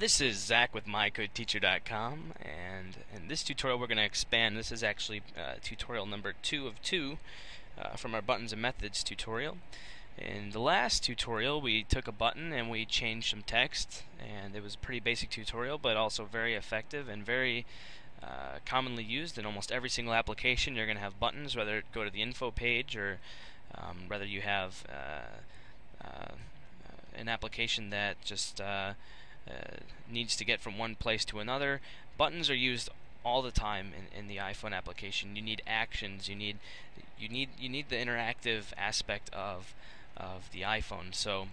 This is Zach with MyCodeTeacher.com, and in this tutorial we're going to expand. This is actually tutorial number 2 of 2 from our buttons and methods tutorial. In the last tutorial we took a button and we changed some text, and it was a pretty basic tutorial but also very effective and very commonly used in almost every single application. You're going to have buttons, whether it go to the info page or whether you have an application that just needs to get from one place to another. Buttons are used all the time in the iPhone application. You need actions. You need the interactive aspect of the iPhone. So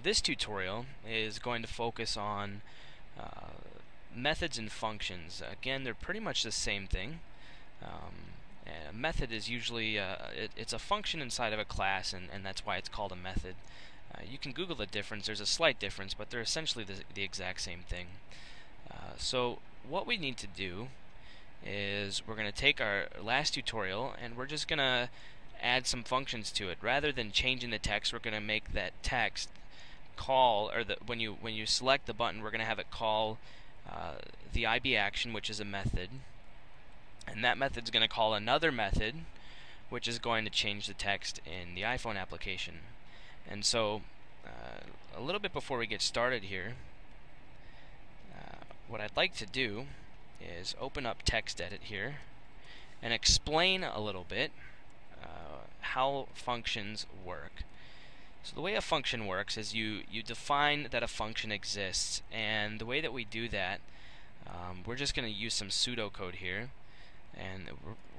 this tutorial is going to focus on methods and functions. Again, they're pretty much the same thing. A method is usually it's a function inside of a class, and that's why it's called a method. You can Google the difference. There's a slight difference, but they're essentially the exact same thing. So what we need to do is we're going to take our last tutorial and we're just going to add some functions to it. Rather than changing the text, we're going to make that text call, or when you select the button, we're going to have it call the IB action, which is a method, and that method's going to call another method, which is going to change the text in the iPhone application. And so, a little bit before we get started here, what I'd like to do is open up TextEdit here and explain a little bit how functions work. So the way a function works is you define that a function exists, and the way that we do that, we're just going to use some pseudocode here, and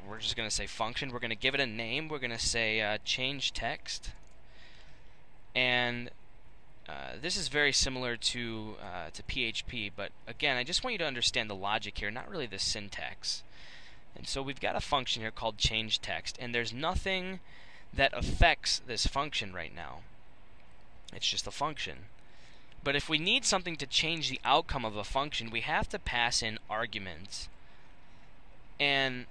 we're just going to say function. We're going to give it a name. We're going to say change text. And this is very similar to PHP, but again, I just want you to understand the logic here, not really the syntax. And so we've got a function here called change text, and there's nothing that affects this function right now. It's just a function. But if we need something to change the outcome of a function, we have to pass in arguments. And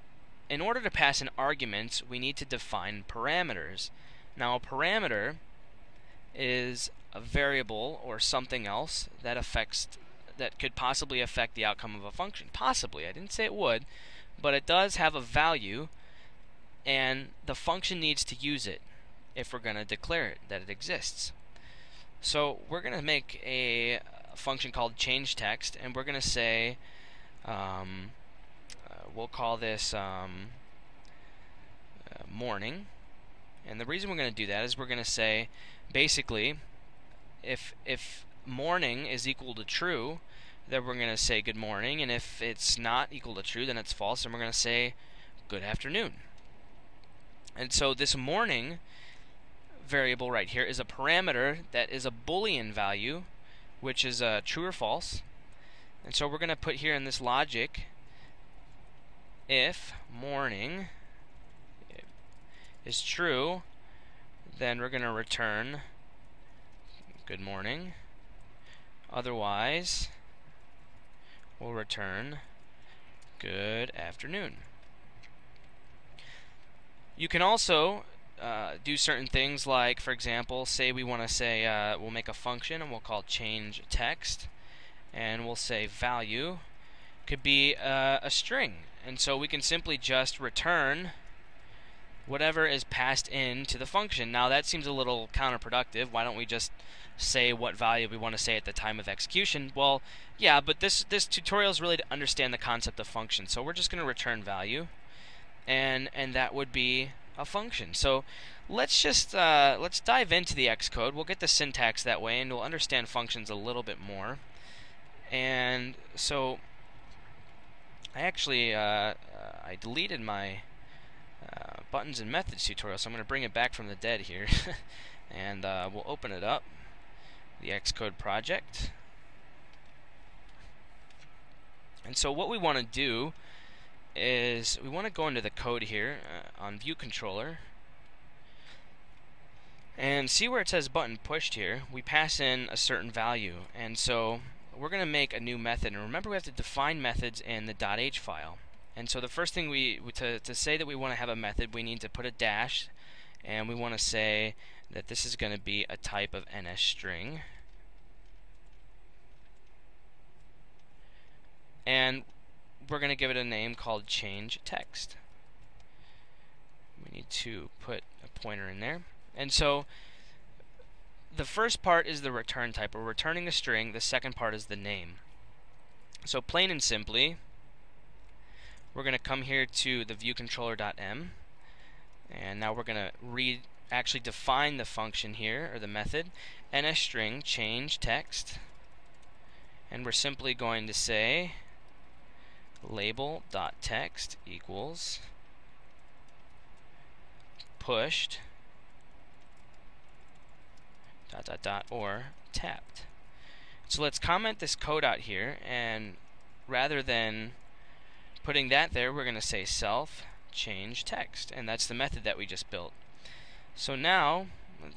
in order to pass in arguments, we need to define parameters. Now, a parameter is a variable or something else that could possibly affect the outcome of a function. Possibly, I didn't say it would, but it does have a value, and the function needs to use it if we're going to declare it that it exists. So we're going to make a function called change text, and we're going to say we'll call this morning. And the reason we're going to do that is we're going to say, basically, if morning is equal to true, then we're going to say good morning, and if it's not equal to true, then it's false, and we're going to say good afternoon. And so this morning variable right here is a parameter that is a Boolean value, which is true or false. And so we're going to put here in this logic, if morning is true, then we're going to return good morning. Otherwise, we'll return good afternoon. You can also do certain things, like, for example, say we want to say we'll make a function and we'll call change text, and we'll say value could be a string, and so we can simply just return whatever is passed into the function. Now that seems a little counterproductive. Why don't we just say what value we want to say at the time of execution? Well, yeah, but this tutorial is really to understand the concept of function. So we're just going to return value, and that would be a function. So let's just let's dive into the Xcode. We'll get the syntax that way, and we'll understand functions a little bit more. And so I actually I deleted my buttons and methods tutorial, so I'm going to bring it back from the dead here, and we'll open it up, the Xcode project. And so what we want to do is we want to go into the code here on View Controller, and see where it says button pushed here. We pass in a certain value, and so we're going to make a new method. And remember, we have to define methods in the .h file. And so the first thing to say that we want to have a method, we need to put a dash, and we want to say that this is going to be a type of NS string. and we're going to give it a name called change text. We need to put a pointer in there. And so the first part is the return type. We're returning a string. The second part is the name. So plain and simply, we're going to come here to the viewController.m, and now we're going to actually define the function here, or the method, NSString change text, and we're simply going to say label.text equals pushed ... or tapped. So let's comment this code out here, and rather than putting that there, we're going to say self change text, and that's the method that we just built. So now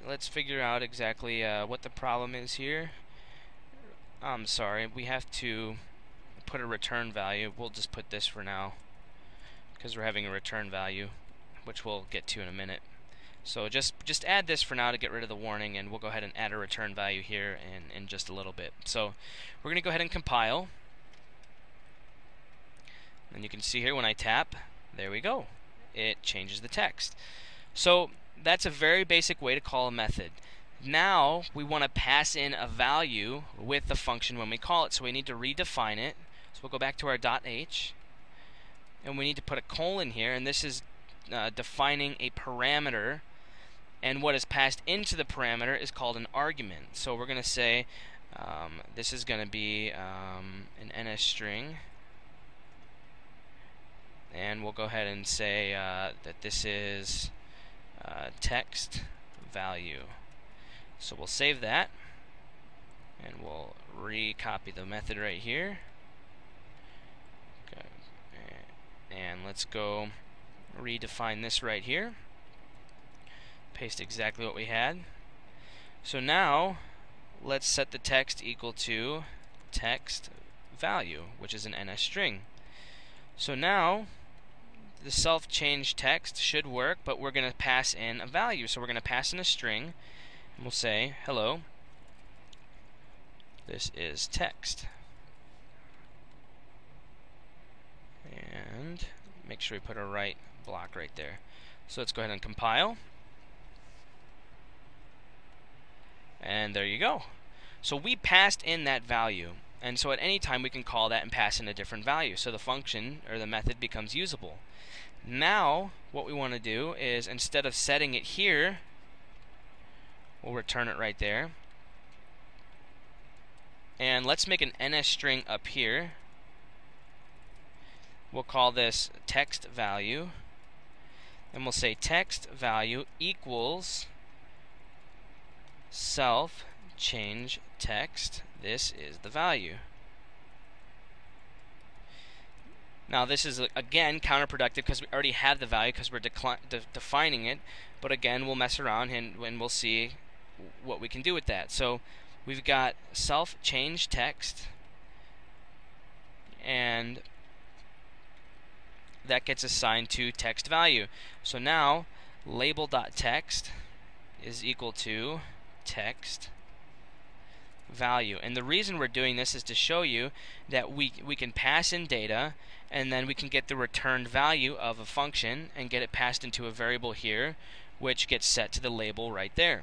let's figure out exactly what the problem is here. I'm sorry, we have to put a return value. We'll just put this for now because we're having a return value, which we'll get to in a minute. So just add this for now to get rid of the warning, and we'll go ahead and add a return value here in just a little bit. So we're going to go ahead and compile. And you can see here when I tap, there we go. It changes the text. So that's a very basic way to call a method. Now we want to pass in a value with the function when we call it, so we need to redefine it. So we'll go back to our .h, and we need to put a colon here, and this is defining a parameter, and what is passed into the parameter is called an argument. So we're going to say this is going to be an NSString, and we'll go ahead and say that this is text value. So we'll save that, and we'll recopy the method right here. Okay. And let's go redefine this right here. Paste exactly what we had. So now let's set the text equal to text value, which is an NSString. So now the self change text should work, but we're going to pass in a value. So we're going to pass in a string, and we'll say hello, this is text, and make sure we put a right block right there. So let's go ahead and compile, and there you go. So we passed in that value, and so at any time we can call that and pass in a different value, so the function or the method becomes usable. Now what we want to do is, instead of setting it here, we'll return it right there, and let's make an NSString up here. We'll call this text value, and we'll say text value equals self change text. This is the value. Now this is again counterproductive because we already have the value because we're defining it, but again we'll mess around and we'll see what we can do with that. So we've got self change text, and that gets assigned to text value. So now label.text is equal to text value, and the reason we're doing this is to show you that we can pass in data, and then we can get the returned value of a function and get it passed into a variable here, which gets set to the label right there.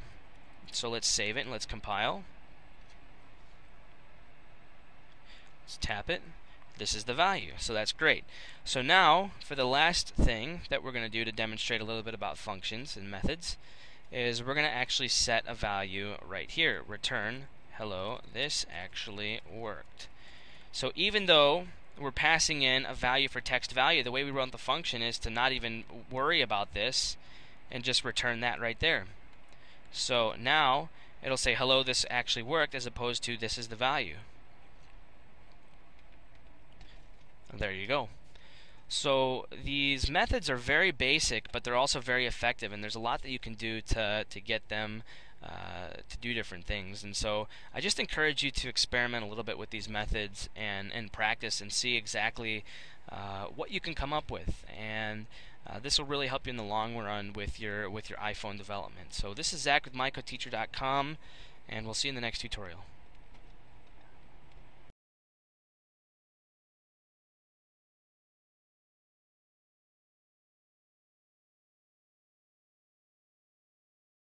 So let's save it and let's compile. Let's tap it. This is the value, so that's great. So now for the last thing that we're going to do to demonstrate a little bit about functions and methods is we're going to actually set a value right here. Return hello, this actually worked. So even though we're passing in a value for text value, the way we run the function is to not even worry about this and just return that right there. So now it'll say hello, this actually worked, as opposed to this is the value. There you go. So these methods are very basic, but they're also very effective, and there's a lot that you can do to get them to do different things. And so I just encourage you to experiment a little bit with these methods and practice and see exactly what you can come up with. And this will really help you in the long run with your iPhone development. So this is Zach with MyCodeTeacher.com, and we'll see you in the next tutorial.